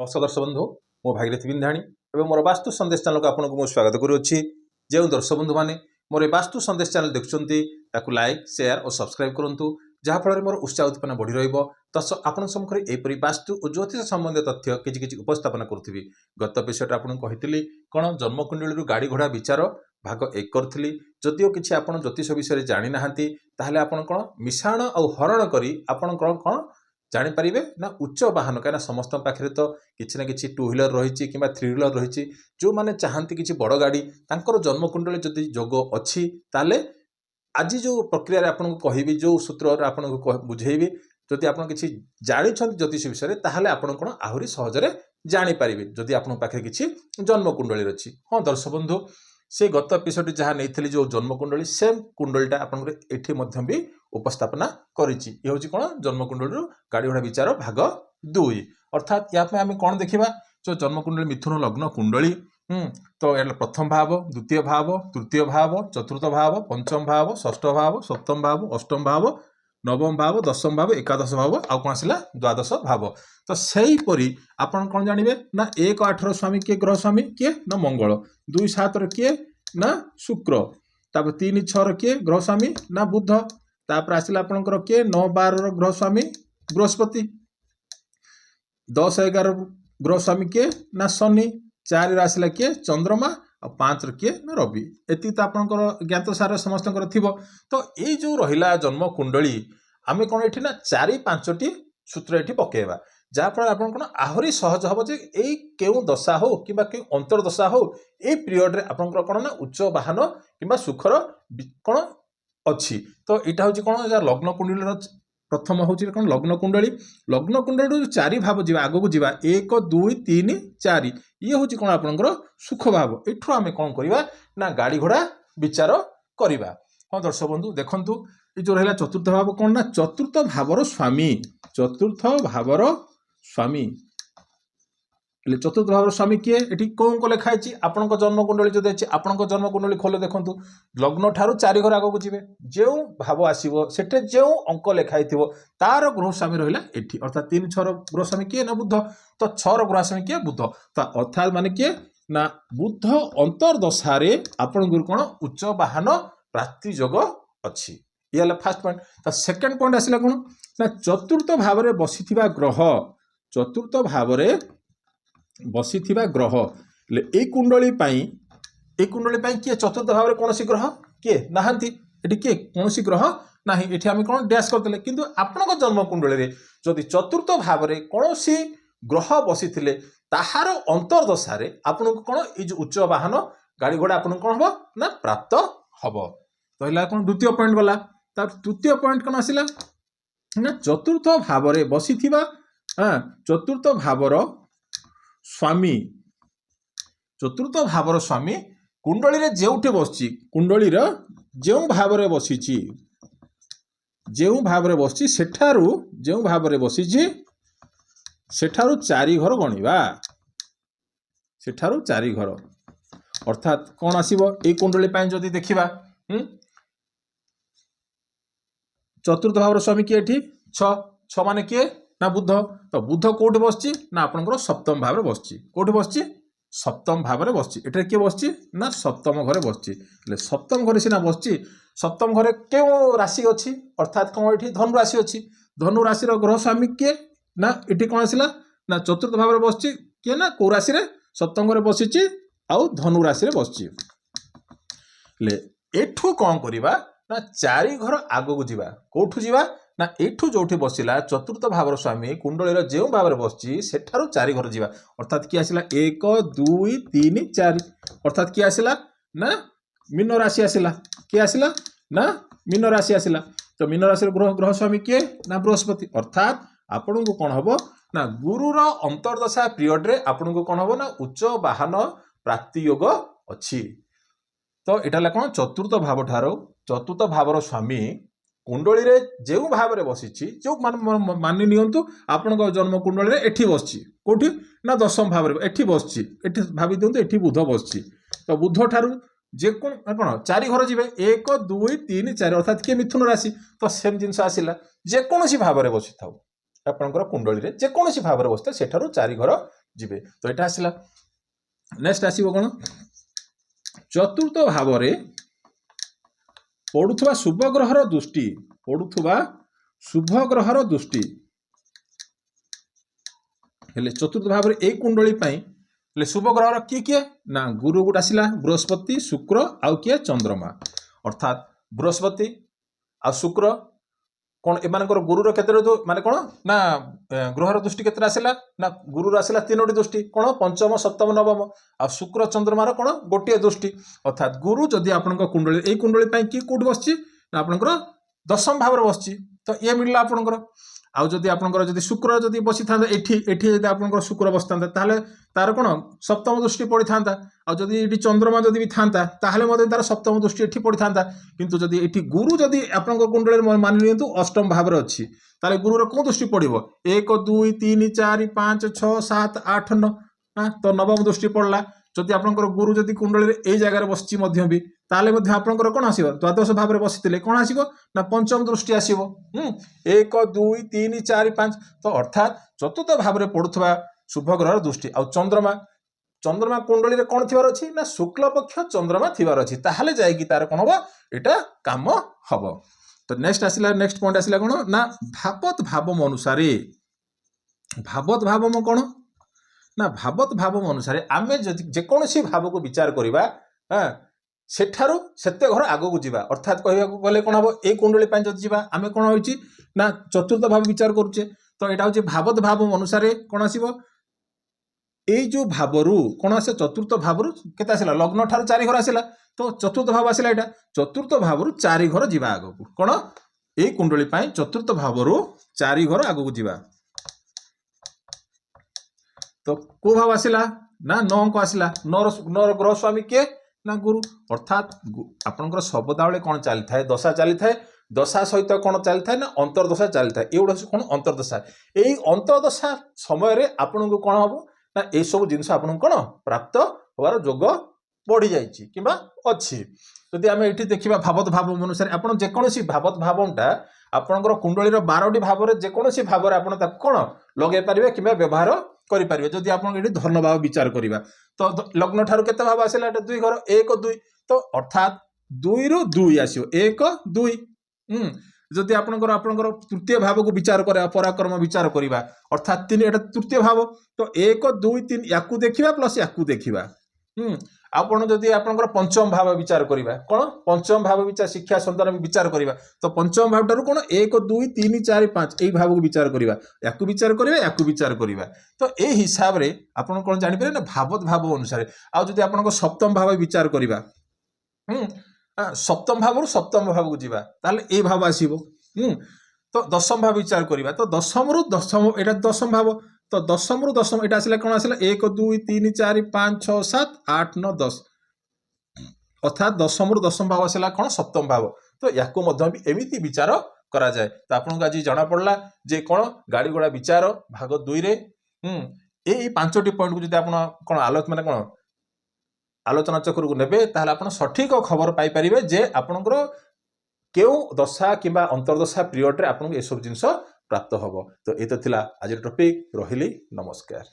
नमस्कार दर्शक बंधु मो भागीरथी बिंधाणी एवं मोर वास्तु संदेश चैनल को आपको मु स्वागत करुच्ची। जो दर्शक बंधु मैंने मोर वास्तु संदेश चैनल देखुं लाइक शेयर और सब्सक्राइब करूँ जहाँफल मोर उत्साह उत्पन्न बढ़ी रहा आपण सम्मुखें यहपरी वास्तु और ज्योतिष संबंधी तथ्य किसी उपस्थापन करुँगी। गत विषय आपको कही कौन जन्मकुंडली गाड़ी घोड़ा विचार भाग 1 करी जदिओ किसी आप ज्योतिष विषय जानी ना आपड़ कौन मिश्रण और हरण करी आपण कौन जानीपारे ना उच्च वाहन कहीं समस्त पाखे तो किसी ना कि 2 व्हीलर रही कि 3 व्हीलर रही जो मैंने चाहती किसी बड़ गाड़ी जन्मकुंडली जदि जोग अच्छी ताले आज जो प्रक्रिया आपको कहबी जो सूत्र आपको बुझेबी जदि आप किसी जानी ज्योतिष विषय ताहले आपण कौन आहरी सहजरे जानीपारे जदि आप पाखे किसी जन्मकुंडली अच्छी। हाँ दर्शक बंधु से गत एपिसोड जहाँ नहीं जो जन्मकुंडली सेम कुंडलीटा आपठी भी उपस्थापना करिछि। ये हूँ कौन जन्मकुंडली गाड़ी घोड़ा विचार भाग 2 अर्थात या आम कौन देखा जो जन्मकुंडली मिथुन लग्न कुंडली तो यार प्रथम भाव द्वितीय भाव तृतीय भाव चतुर्थ भाव पंचम भाव षष्ठ भाव सप्तम भाव अष्टम भाव नवम भाव दशम भाव एकादश भाव आउ कौन आसला द्वादश भाव। तो सहीपरी आपन कौन जानवे ना 1 8 स्वामी किए ग्रह स्वामी किए ना मंगल 2 7 किए ना शुक्र तापर 3 6 किए ग्रह स्वामी ना बुध तापर आसला आपनकर किए 9 12 ग्रह स्वामी बृहस्पति 10 11 ग्रह स्वामी किए ना शनि 4 आसला किए चंद्रमा और 5 किए ना रवि एति तो आपनकर ज्ञात सार समस्त थी। तो ये जो रहा जन्म कुंडली आम कौन ये ना 4 5 सूत्र ये पकेबा जहाँफल आप कौन आहरी सहज हम जे यही क्यों दशा हो कि अंतर्दशा हो ये पीरियड रे आपंकर कौन ना उच्च वाहन कि सुखर कौन अच्छी। तो यहाँ हूँ कौन लग्न कुंडली प्रथम हूँ कौन लग्न कुंडली 4 भाव जी आग को जीवा 1 2 3 4 ये हूँ कौन आपंकर सुख भाव एठू आम कौन करवा ना गाड़ी घोड़ा विचार करवा। हाँ दर्शक बंधु देखु ये जो रहा चतुर्थ भाव कौन ना चतुर्थ भावर स्वामी चतुर्थ भावर स्वामी किए ये कौन को लिखाई आपण जन्मकुंडली जो अच्छी आपण जन्मकुंडली खोले देखु लग्न ठारू 4 घर आगे जीवे जो भाव आसो से जो अंक लिखाई तार ग्रह स्वामी रहा ये अर्थात 3 6 ग्रह स्वामी किए ना बुध तो 6 ग्रह स्वामी किए बुध तो अर्थात माने किए ना बुध अंतर्दशा आपण कौन उच्च वाहन प्राप्ति योग अच्छी। ये फास्ट पॉइंट। तो सेकेंड पॉइंट आसला कौन ना चतुर्थ भाव में बसी ग्रह ए कुंडली किए चतुर्थ भाव में कौन सी ग्रह किए नहांती ये किए कौन सी ग्रह ना ये आम कौन डैश करते किंतु आपण जन्म कुंडली जदि चतुर्थ भाव में कौन सी ग्रह बसी ताहार अंतर्दशा आपन को कौन ये उच्च वाहन गाड़ी घोड़ा आपन कौन हम ना प्राप्त हम। तो कौन द्वितीय पॉइंट गला तृतीय पॉइंट कौन आसला ना चतुर्थ भाव में बसी चतुर्थ भावर स्वामी कुंडली रे जेउठे बसची कुंडली जो भाव में बसची सेठारू जो भाव में बसी सेठारू 4 घर गणिबा सेठारू 4 घर अर्थात कौन आसीबो ए कुंडली पाई जदि देखिबा चतुर्थ भाव स्वामी किए एठी 6 माने किए ना बुध तो बुध कोठी बसची ना आपनकर सप्तम भाव में बसची कोठी बसची सप्तम भाव में बसची एटा किए बसची ना सप्तम घरे बसची सप्तम घरे सिना बसची सप्तम घरे क्यों राशि अच्छी अर्थात कौन ये धनु राशि अच्छी धनु राशि ग्रह स्वामी किए ना ये कौन आसला ना चतुर्थ भाव में बसची किए ना कौ राशि सप्तम घरे बसी आउ धनु राशि बसची एठू कौन करवा ना 4 घर आग को जीवा कौठू जीवा ना एठू जो बसला चतुर्थ भावर स्वामी कुंडली जो भाव में बसची सेठारू 4 घर जीवा अर्थात किए आसला 1 2 3 4 अर्थात किए आसला ना मीन राशि आसला किए आसला ना मीन राशि आसला तो मीन राशि ग्रह स्वामी किए ना बृहस्पति अर्थात आपण को कौन हम ना गुरुर अंतर्दशा पीरियड रे आपण को कौन हम ना उच्च वाहन प्राप्ति योग अच्छी। तो यहाँ कौन चतुर्थ भाव ठारो चतुर्थ भावर स्वामी कुंडली रे जो भाव में बसी जो मानि नियंतु आपण जन्म कुंडली एठी बसची कोठी ना दशम भाव में एठी बसची एठी भावी दियंतु एठी बुध बसची तो बुध ठारू जे कौन 4 घर जीवे 1 2 3 4 अर्थात किए मिथुन राशि तो सेम जिनस आसला जेकोसी भाव में बसी था आपंकर कुंडली रे जेकोसी भाव में बसता सेठारू 4 घर ଯିବେ। ତ ଏଇଟା ଆସିଲା। ନେକ୍ସଟ ଆସିବ କ'ଣ, ଚତୁର୍ଥ ଭାବରେ ପଡୁଥିବା ଶୁଭ ଗ୍ରହର ଦୃଷ୍ଟି, ପଡୁଥିବା ଶୁଭ ଗ୍ରହର ଦୃଷ୍ଟି ହେଲେ ଚତୁର୍ଥ ଭାବରେ ଏଇ କୁଣ୍ଡଳୀ ପାଇଁ ହେଲେ ଶୁଭ ଗ୍ରହର କିଏ ନା ଗୁରୁ ଗୋଟେ ଆସିଲା, ବୃହସ୍ପତି, ଶୁକ୍ର ଆଉ କିଏ ଚନ୍ଦ୍रमा। ଅର୍ଥାତ୍ ବୃହସ୍ପତି ଆଉ ଶୁକ୍ର କ'ଣ ଏମାନଙ୍କର ଗୁରୁର କେତେଟା ମାନେ କ'ଣ ନା ଗ୍ରହର ଦୃଷ୍ଟି କେତେଟା ଆସିଲା ନା ଗୁରୁର ଆସିଲା 3ଟି ଦୃଷ୍ଟି, କ'ଣ ପଞ୍ଚମ, ସପ୍ତମ, ନବମ। ଆଉ ଶୁକ୍ର ଚନ୍ଦ୍ରମାର କ'ଣ ଗୋଟିଏ ଦୃଷ୍ଟି। ଅର୍ଥାତ୍ ଗୁରୁ ଯଦି ଆପଣଙ୍କ କୁଣ୍ଡଳୀ ଏଇ କୁଣ୍ଡଳୀ ପାଇଁ କିଏ କୋଉଠି ବସିଛି ନା ଆପଣଙ୍କର ଦଶମ ଭାବରେ ବସିଛି, ତ ଇଏ ମିଳିଲା ଆପଣଙ୍କର। ଆଉ ଯଦି ଆପଣଙ୍କର ଯଦି ଶୁକ୍ର ଯଦି ବସିଥାନ୍ତା ଏଠି ଯଦି ଆପଣଙ୍କର ଶୁକ୍ର ବସିଥାନ୍ତା ତାହେଲେ ତାର କ'ଣ ସପ୍ତମ ଦୃଷ୍ଟି ପଡ଼ିଥାନ୍ତା। ଆଉ ଯଦି ଏଠି ଚନ୍ଦ୍ରମା ଯଦି ବି ଥାନ୍ତା ତାହେଲେ ମଧ୍ୟ ତାର ସପ୍ତମ ଦୃଷ୍ଟି ଏଠି ପଡ଼ିଥାନ୍ତା। କିନ୍ତୁ ଯଦି ଏଠି ଗୁରୁ ଯଦି ଆପଣଙ୍କ କୁଣ୍ଡଳୀରେ ମାନି ନିଅନ୍ତୁ ଅଷ୍ଟମ ଭାବରେ ଅଛି, ତାହେଲେ ଗୁରୁର କୋଉ ଦୃଷ୍ଟି ପଡ଼ିବ 1 2 3 4 5 6 7 8 9, ତ ନବମ ଦୃଷ୍ଟି ପଡ଼ିଲା। ଯଦି ଆପଣଙ୍କର ଗୁରୁ ଯଦି କୁଣ୍ଡଳୀରେ ଏଇ ଜାଗାରେ ବସିଛି ମଧ୍ୟ ବି ତାହେଲେ ମଧ୍ୟ ଆପଣଙ୍କର କ'ଣ ଆସିବ ଦ୍ୱାଦଶ ଭାବରେ ବସିଥିଲେ କ'ଣ ଆସିବ ନା ପଞ୍ଚମ ଦୃଷ୍ଟି ଆସିବ। 1 2 3 4 5, ତ ଅର୍ଥାତ୍ ଚତୁର୍ଥ ଭାବରେ ପଡୁଥିବା ଶୁଭ ଗ୍ରହର ଦୃଷ୍ଟି। ଆଉ ଚନ୍ଦ୍ରମା କୁଣ୍ଡଳୀରେ କ'ଣ ଥିବାର ଅଛି ନା ଶୁକ୍ଳ ପକ୍ଷ ଚନ୍ଦ୍ରମା ଥିବାର ଅଛି, ତାହେଲେ ଯାଇକି ତାର କ'ଣ ହବ ଏଇଟା କାମ ହବ। ତ ନେକ୍ସଟ ପଏଣ୍ଟ ଆସିଲା କ'ଣ ନା ଭାବତ ଭାବମ ଅନୁସାରେ, ଭାବତ ଭାବମ କ'ଣ ନା ଭାବତ ଭାବମ ଅନୁସାରେ ଆମେ ଯଦି ଯେକୌଣସି ଭାବକୁ ବିଚାର କରିବା ସେଠାରୁ ସେତେ ଘର ଆଗକୁ ଯିବା। ଅର୍ଥାତ୍ କହିବାକୁ ଗଲେ କ'ଣ ହବ ଏଇ କୁଣ୍ଡଳୀ ପାଇଁ ଯଦି ଯିବା ଆମେ କ'ଣ ହେଉଛି ନା ଚତୁର୍ଥ ଭାବ ବିଚାର କରୁଛେ, ତ ଏଇଟା ହେଉଛି ଭାବତ ଭାବମ ଅନୁସାରେ କ'ଣ ଆସିବ ଏଇ ଯୋଉ ଭାବରୁ କ'ଣ ଆସେ ଚତୁର୍ଥ ଭାବରୁ କେତେ ଆସିଲା ଲଗ୍ନ ଠାରୁ 4 ଘର ଆସିଲା, ତ ଚତୁର୍ଥ ଭାବ ଆସିଲା ଏଇଟା, ଚତୁର୍ଥ ଭାବରୁ 4 ଘର ଯିବା ଆଗକୁ। କ'ଣ ଏଇ କୁଣ୍ଡଳୀ ପାଇଁ ଚତୁର୍ଥ ଭାବରୁ 4 ଘର ଆଗକୁ ଯିବା। ତ କୋଉ ଭାବ ଆସିଲା ନା 9 ଆସିଲା, 9ର ଗ୍ରହ ସ୍ୱାମୀ କିଏ ନା ଗୁରୁ। ଅର୍ଥାତ୍ ଆପଣଙ୍କର ଶବ୍ଦାବଳୀ କ'ଣ ଚାଲିଥାଏ ଦଶା ଚାଲିଥାଏ, ଦଶା ସହିତ କ'ଣ ଚାଲିଥାଏ ନା ଅନ୍ତର୍ଦଶା ଚାଲିଥାଏ। ଏଇଗୁଡ଼ା କ'ଣ ଅନ୍ତର୍ଦଶା, ଏଇ ଅନ୍ତର୍ଦଶା ସମୟରେ ଆପଣଙ୍କୁ କ'ଣ ହବ ନା ଏଇସବୁ ଜିନିଷ ଆପଣଙ୍କୁ କ'ଣ ପ୍ରାପ୍ତ ହେବାର ଯୋଗ ବଢ଼ିଯାଇଛି କିମ୍ବା ଅଛି। ଯଦି ଆମେ ଏଠି ଦେଖିବା ଭାବତ ଭାବ ଅନୁସାରେ ଆପଣ ଯେକୌଣସି ଭାବତ ଭାବଟା ଆପଣଙ୍କର କୁଣ୍ଡଳୀର 12ଟି ଭାବରେ ଯେକୌଣସି ଭାବରେ ଆପଣ ତାକୁ କ'ଣ ଲଗାଇ ପାରିବେ କିମ୍ବା ବ୍ୟବହାର କରିପାରିବେ। ଯଦି ଆପଣ ଏଠି ଧନ ଭାବ ବିଚାର କରିବା ତ ଲଗ୍ନ ଠାରୁ କେତେ ଭାବ ଆସିଲା ଏଟା 2 ଘର 1 2, ତ ଅର୍ଥାତ୍ 2ରୁ 2 ଆସିବ 1 2। ଯଦି ଆପଣଙ୍କର ତୃତୀୟ ଭାବକୁ ବିଚାର କରିବା ପରାକ୍ରମ ବିଚାର କରିବା ଅର୍ଥାତ୍ 3 ଏଟା ତୃତୀୟ ଭାବ, ତ 1 2 3 ୟାକୁ ଦେଖିବା ପ୍ଲସ୍ ୟାକୁ ଦେଖିବା। ଆପଣ ଯଦି ଆପଣଙ୍କର ପଞ୍ଚମ ଭାବ ବିଚାର କରିବା କ'ଣ ପଞ୍ଚମ ଭାବ ବିଚାର ଶିକ୍ଷା ସନ୍ତାନ ବିଚାର କରିବା, ତ ପଞ୍ଚମ ଭାବଠାରୁ କ'ଣ 1 2 3 4 5 ଏଇ ଭାବକୁ ବିଚାର କରିବା, ୟାକୁ ବିଚାର କରିବା ୟାକୁ ବିଚାର କରିବା। ତ ଏଇ ହିସାବରେ ଆପଣ କ'ଣ ଜାଣିପାରିବେ ନା ଭାବତ ଭାବ ଅନୁସାରେ। ଆଉ ଯଦି ଆପଣଙ୍କ ସପ୍ତମ ଭାବ ବିଚାର କରିବା ସପ୍ତମ ଭାବରୁ ସପ୍ତମ ଭାବକୁ ଯିବା ତାହେଲେ ଏଇ ଭାବ ଆସିବ। ତ ଦଶମ ଭାବ ବିଚାର କରିବା ତ ଦଶମରୁ ଦଶମ ଏଇଟା ଦଶମ ଭାବ, ତ ଦଶମରୁ ଦଶମ ଏଇଟା ଆସିଲା କ'ଣ ଆସିଲା 1 2 3 4 5 6 7 8 9 10, ଅର୍ଥାତ୍ ଦଶମରୁ ଦଶମ ଭାବ ଆସିଲା କ'ଣ ସପ୍ତମ ଭାବ। ତ ୟାକୁ ମଧ୍ୟ ବି ଏମିତି ବିଚାର କରାଯାଏ। ତ ଆପଣଙ୍କୁ ଆଜି ଜଣାପଡ଼ିଲା ଯେ କ'ଣ ଗାଡ଼ି ଘୋଡ଼ା ବିଚାର ଭାଗ 2ରେ ଏଇ 5ଟି ପଏଣ୍ଟକୁ ଯଦି ଆପଣ କ'ଣ ଆଲୋଚନା ଚକ୍ରକୁ ନେବେ ତାହେଲେ ଆପଣ ସଠିକ ଖବର ପାଇପାରିବେ ଯେ ଆପଣଙ୍କର କେଉଁ ଦଶା କିମ୍ବା ଅନ୍ତର୍ଦଶା ପିରିୟଡ଼ରେ ଆପଣଙ୍କୁ ଏସବୁ ଜିନିଷ ପ୍ରାପ୍ତ ହେବ। ତ ଏତ ଥିଲା ଆଜିର ଟପିକ୍। ରହିଲି, ନମସ୍କାର।